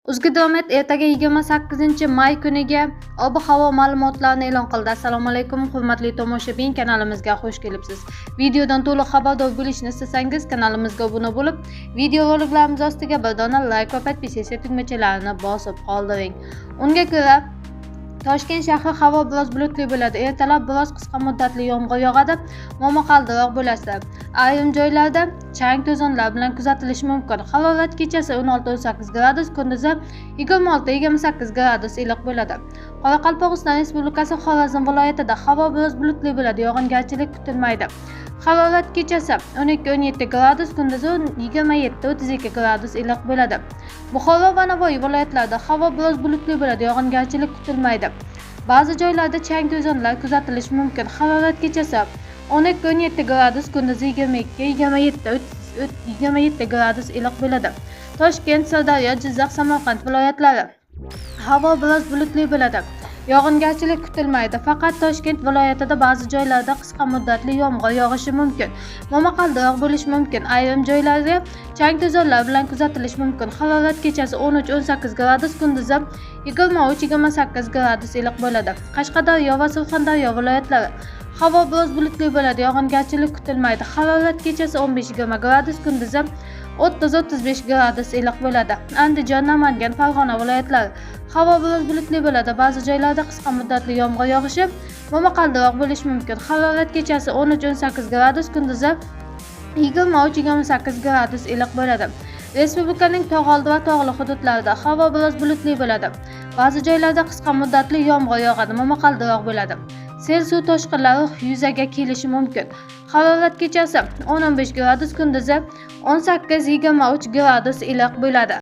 Uzgidromet ertaga 28-may kuniga ob-havo ma'lumotlarini e'lon qildi. Assalomu alaykum, hurmatli tomoshabin, kanalimizga xush kelibsiz. Videodan to'liq xabardor bo'lishni istasangiz, kanalimizga obuna bo'lib, video roliklarimiz ostiga bir dona like va podpisatsiya tugmachalarini bosib qoldiring. Unga ko'ra, Toshkent shahri havo biroz bulutli bo'ladi. Ertalab biroz qisqa muddatli yomg'ir yog'adi, momaqaldiroq bo'ladi. Ayrim joylarda chang to'zonlar bilan kuzatilishi mumkin. Harorat kechasi 16-18 gradus, kunduzi 26-28 gradus iliq bo'ladi. Qoraqalpog'iston Respublikasi Xorazm viloyatida havo biroz bulutli bo'ladi, yog'ingarchilik kutilmaydi. Harorat kechasi 12-17 gradus, kunduzi 27-32 gradus iliq bo'ladi. Buxoro va Navoiy viloyatlarida havo biroz bulutli bo'ladi, yog'ingarchilik kutilmaydi. Ba'zi joylarda chang to'zonlar kuzatilishi mumkin. Harorat kechasi 12-17 gradus, kunduzi 22-27 gradus iliq bo'ladi. Toshkent, Sirdaryo, Jizzax, Samarqand viloyatlari havo biroz bulutli bo'ladi. Yog'ingarchilik kutilmaydi. Faqat Toshkent viloyatida ba'zi joylarda qisqa muddatli yomg'ir yog'ishi mumkin. Momaqaldiroq bo'lishi mumkin. Ayrim joylarda chang to'zonlar bilan kuzatilishi mumkin. Harorat kechasi 13-18 gradus, kunduzi 23-28 gradus iliq bo'ladi. Qashqadaryo va Surxondaryo viloyatlari havo biroz bulutli bo'ladi, yog'ingarchilik kutilmaydi. Harorat kechasi 15-20 gradus, kunduzi 30-35 gradus iliq bo'ladi. Andijon, Namangan, Farg'ona viloyatlari havo biroz bulutli bo'ladi. Ba'zi joylarda qisqa muddatli yomg'ir yog'ishi, momaqaldiroq bo'lishi mumkin. Harorat kechasi 13-18 gradus, kunduzi 23-28 gradus iliq bo'ladi. Respublikaning tog'oldi va tog'li hududlarida havo biroz bulutli bo'ladi. Ba'zi joylarda qisqa muddatli yomg'ir yog'adi, momaqaldiroq bo'ladi. Sel suv toshqinlari yuzaga kelishi mumkin. Harorat kechasi 10-15 gradus, kunduzi 18-23 gradus iliq bo'ladi.